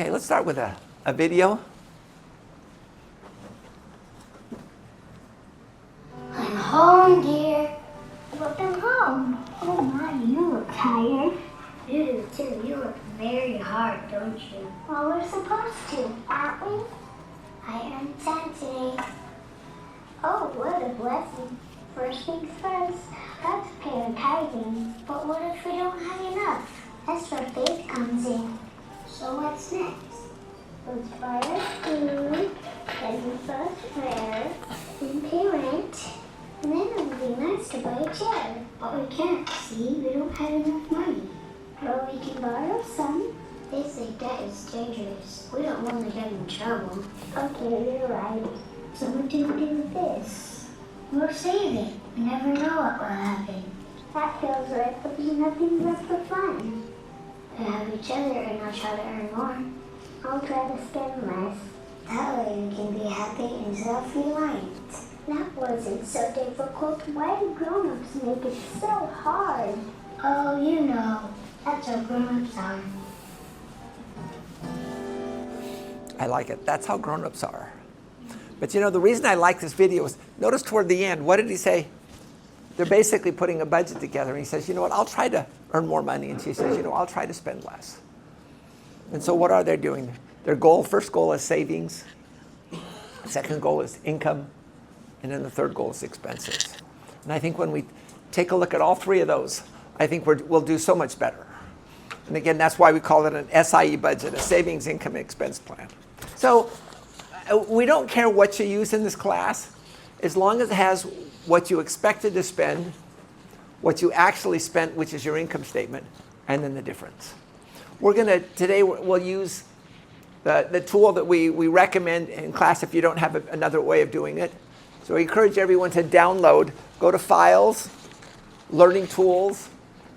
Okay, let's start with a video. I'm home, dear. Welcome home. Oh my, you look tired. You do too. You look very hard, don't you? Well, we're supposed to, aren't we? I earned 10 today. Oh, what a blessing. First things first, let's pay the tithing. But what if we don't have enough? That's where faith comes in. So what's next? Let's buy our food, then we first prayer, then pay rent, and then it would be nice to buy a chair. But we can't, see? We don't have enough money. Well, we can borrow some. They say debt is dangerous. We don't want to get in trouble. Okay, you're right. So what do we do with this? We'll save it. We never know what will happen. That feels right, but there's nothing left for fun. We have each other and I'll try to earn more. I'll try to spend less. That way we can be happy and self-reliant. That wasn't so difficult. Why do grown-ups make it so hard? Oh, you know. That's how grown-ups are. I like it. That's how grown-ups are. But you know, the reason I like this video is, notice toward the end, what did he say? They're basically putting a budget together. And he says, you know what, I'll try to earn more money. And she says, you know, I'll try to spend less. And so what are they doing? Their goal, first goal is savings. Second goal is income. And then the third goal is expenses. And I think when we take a look at all three of those, I think we'll do so much better. And again, that's why we call it an SIE budget, a savings, income, expense plan. So we don't care what you use in this class, as long as it has what you expected to spend, what you actually spent, which is your income statement, and then the difference. Today we'll use the tool that we recommend in class if you don't have another way of doing it. So I encourage everyone to download, go to Files, Learning Tools,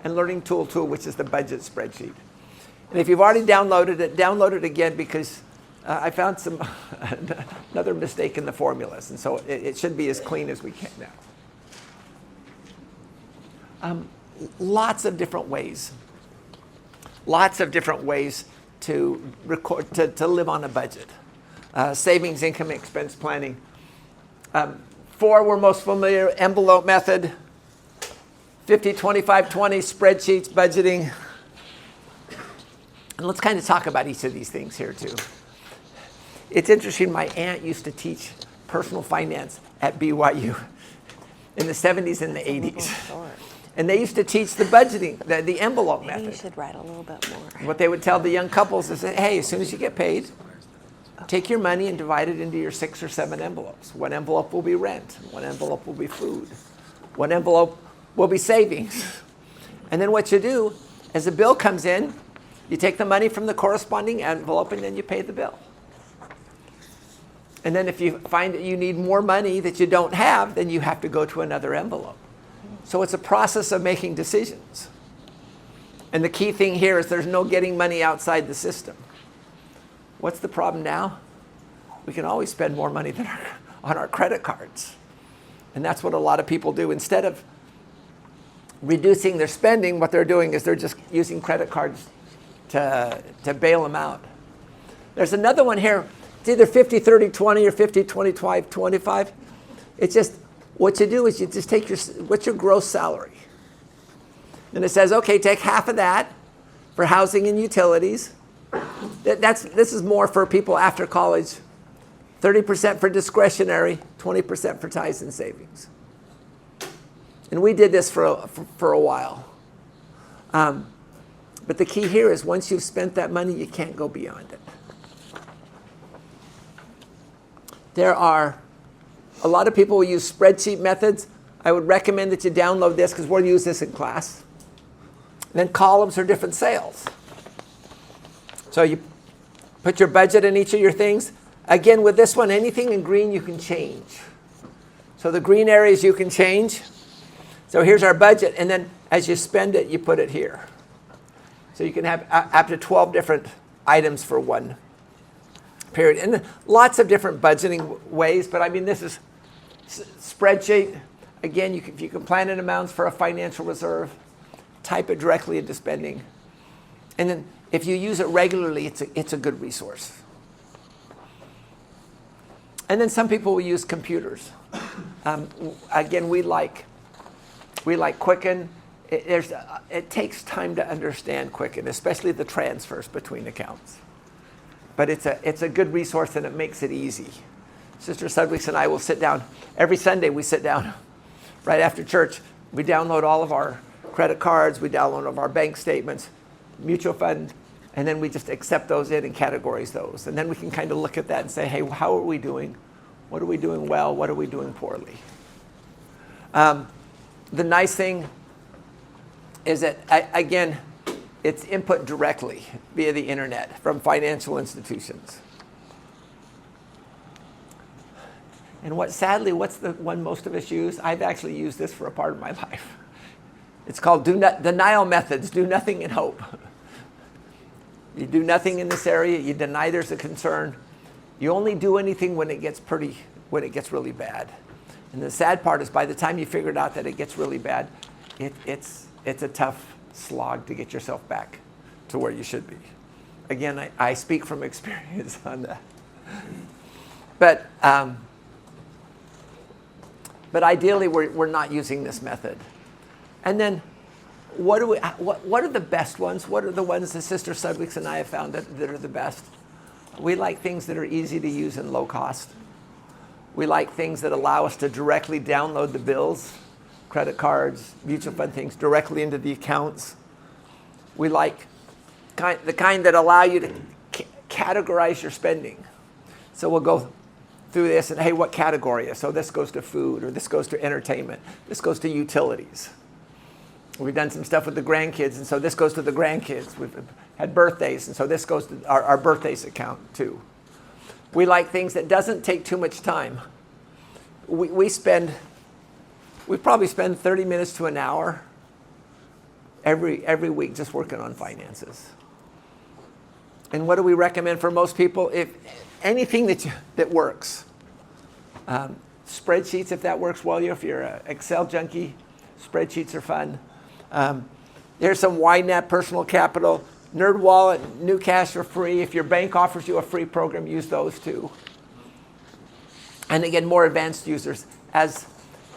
and Learning Tool 2, which is the budget spreadsheet. And if you've already downloaded it, download it again, because I found another mistake in the formulas. And so it should be as clean as we can now. Lots of different ways to live on a budget. Savings, income, expense planning. 4 we're most familiar: envelope method, 50, 25, 20, spreadsheets, budgeting. And let's kind of talk about each of these things here too. It's interesting, my aunt used to teach personal finance at BYU in the 70s and the 80s. And they used to teach the budgeting, the envelope method. You should write a little bit more. What they would tell the young couples is, hey, as soon as you get paid, take your money and divide it into your 6 or 7 envelopes. One envelope will be rent. One envelope will be food. One envelope will be savings. And then what you do, as the bill comes in, you take the money from the corresponding envelope and then you pay the bill. And then if you find that you need more money that you don't have, then you have to go to another envelope. So it's a process of making decisions. And the key thing here is there's no getting money outside the system. What's the problem now? We can always spend more money than on our credit cards. And that's what a lot of people do. Instead of reducing their spending, what they're doing is they're just using credit cards to bail them out. There's another one here. It's either 50, 30, 20 or 50, 25, 25. It's just, what you do is you just take what's your gross salary? And it says, okay, take half of that for housing and utilities. This is more for people after college. 30% for discretionary, 20% for tithes and savings. And we did this for a while. But the key here is once you've spent that money, you can't go beyond it. There are a lot of people who use spreadsheet methods. I would recommend that you download this because we'll use this in class. And then columns are different sales. So you put your budget in each of your things. Again, with this one, anything in green you can change. So the green areas you can change. So here's our budget, and then as you spend it, you put it here. So you can have up to 12 different items for one period. And lots of different budgeting ways, but I mean, this is spreadsheet. Again, if you can plan in amounts for a financial reserve, type it directly into spending. And then if you use it regularly, it's a good resource. And then some people will use computers. Again, we like Quicken. It takes time to understand Quicken, especially the transfers between accounts. But it's a good resource, and it makes it easy. Sister Sudweeks and I will sit down. Every Sunday we sit down right after church. We download all of our credit cards. We download all of our bank statements, mutual fund, and then we just accept those in and categorize those. And then we can kind of look at that and say, hey, how are we doing? What are we doing well? What are we doing poorly? The nice thing is that, again, it's input directly via the internet from financial institutions. And what's the one most of us use? I've actually used this for a part of my life. It's called denial methods, do nothing and hope. You do nothing in this area, you deny there's a concern. You only do anything when it gets really bad. And the sad part is by the time you figured out that it gets really bad, it's a tough slog to get yourself back to where you should be. Again, I speak from experience on that. But ideally, we're not using this method. And then, what are the best ones? What are the ones that Sister Sudweeks and I have found that are the best? We like things that are easy to use and low cost. We like things that allow us to directly download the bills, credit cards, mutual fund things directly into the accounts. We like the kind that allow you to categorize your spending. So we'll go through this and, hey, what category is? So this goes to food, or this goes to entertainment. This goes to utilities. We've done some stuff with the grandkids, and so this goes to the grandkids. We've had birthdays, and so this goes to our birthdays account too. We like things that doesn't take too much time. We probably spend 30 minutes to an hour every week just working on finances. And what do we recommend for most people? If anything that works. Spreadsheets, if that works well. If you're an Excel junkie, spreadsheets are fun. There's some YNAB personal capital. NerdWallet, New Cash are free. If your bank offers you a free program, use those too. And again, more advanced users. As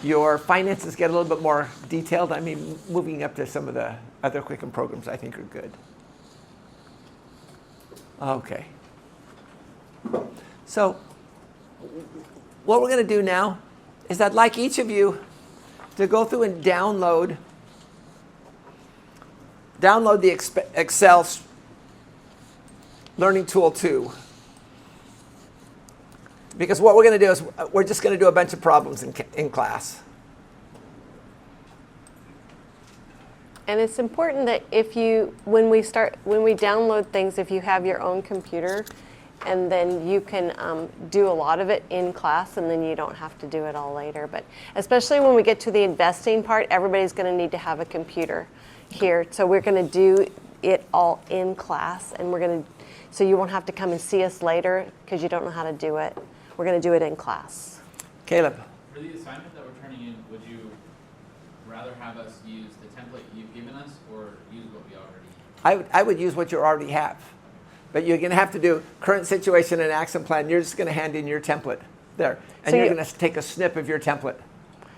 your finances get a little bit more detailed, I mean, moving up to some of the other Quicken programs I think are good. Okay. So what we're going to do now is I'd like each of you to go through and download the Excel Learning Tool 2. Because what we're going to do is we're just going to do a bunch of problems in class. And it's important that when we download things, if you have your own computer, and then you can do a lot of it in class, and then you don't have to do it all later. But especially when we get to the investing part, everybody's going to need to have a computer here. So we're going to do it all in class, and so you won't have to come and see us later because you don't know how to do it. We're going to do it in class. Caleb. For the assignment that we're turning in, would you rather have us use the template you've given us or use what we already have? I would use what you already have. But you're going to have to do current situation and action plan. You're just going to hand in your template there. And so you're going to take a snip of your template.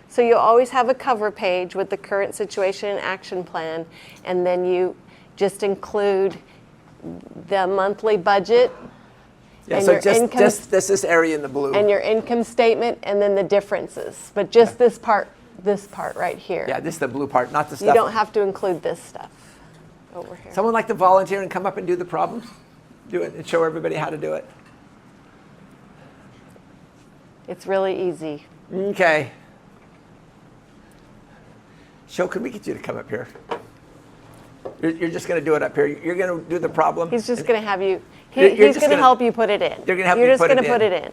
So you always have a cover page with the current situation and action plan. And then you just include the monthly budget. Yeah, so just this area in the blue. And your income statement, and then the differences. But just this part right here. Yeah, this is the blue part, not the stuff. You don't have to include this stuff over here. Someone like to volunteer and come up and do the problems? Do it and show everybody how to do it. It's really easy. Okay. Can we get you to come up here? You're just going to do it up here. You're going to do the problem. He's just going to have you. He's going to help you put it in. You're going to help You're you just put going it to in. put it in.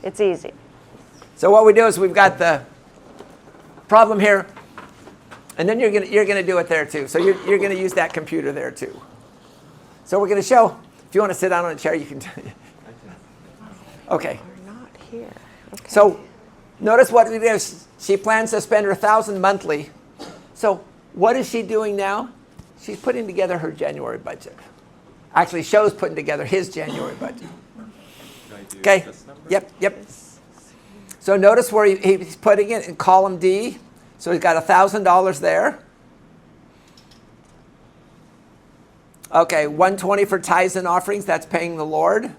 It's easy. So what we do is we've got the problem here, and then you're going to do it there too. So you're going to use that computer there too. So we're going to show. If you want to sit down on a chair, you can. Okay. We're not here. Okay. So notice what it is. She plans to spend her $1,000 monthly. So what is she doing now? She's putting together her January budget. Actually, Show's putting together his January budget. Should I do Okay. this number? Yep. So notice where he's putting it in column D. So he's got $1,000 there. Okay, 120 for tithes and offerings. That's paying the Lord.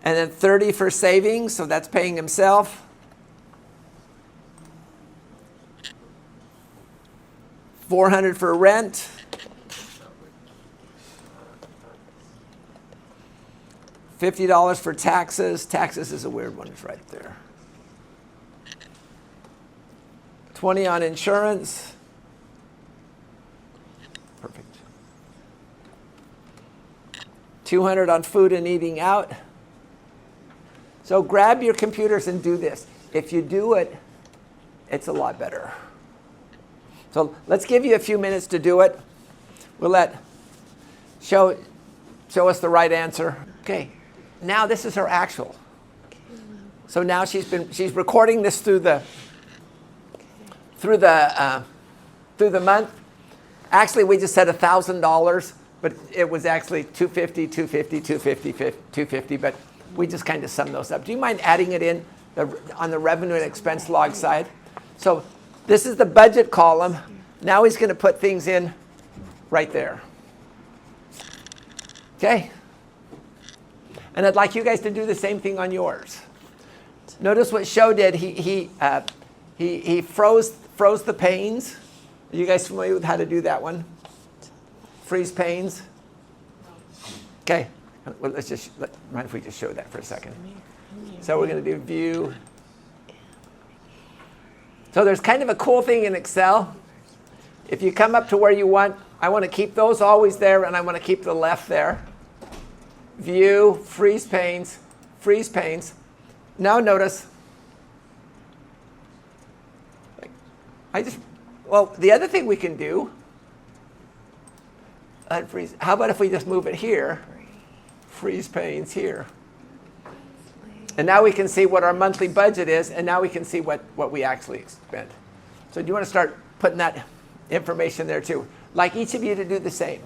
And then 30 for savings. So that's paying himself. 400 for rent. $50 for taxes. Taxes is a weird one. It's right there. 20 on insurance. Perfect. 200 on food and eating out. So grab your computers and do this. If you do it, it's a lot better. So let's give you a few minutes to do it. We'll let show us the right answer. Okay. Now this is her actual. So now she's recording this through the month. Actually, we just said $1,000, but it was actually $250, $250, $250, $250. But we just kind of sum those up. Do you mind adding it in on the revenue and expense log side? So this is the budget column. Now he's going to put things in right there. Okay. And I'd like you guys to do the same thing on yours. Notice what Show did. He froze the panes. Are you guys familiar with how to do that one? Freeze panes. Okay. Well, mind if we just show that for a second? So we're going to do view. So there's kind of a cool thing in Excel. If you come up to where you want, I want to keep those always there, and I want to keep the left there. View, freeze panes, freeze panes. Now notice, the other thing we can do, unfreeze. How about if we just move it here? Freeze panes here. And now we can see what our monthly budget is, and now we can see what we actually spent. So do you want to start putting that information there too? Like each of you to do the same.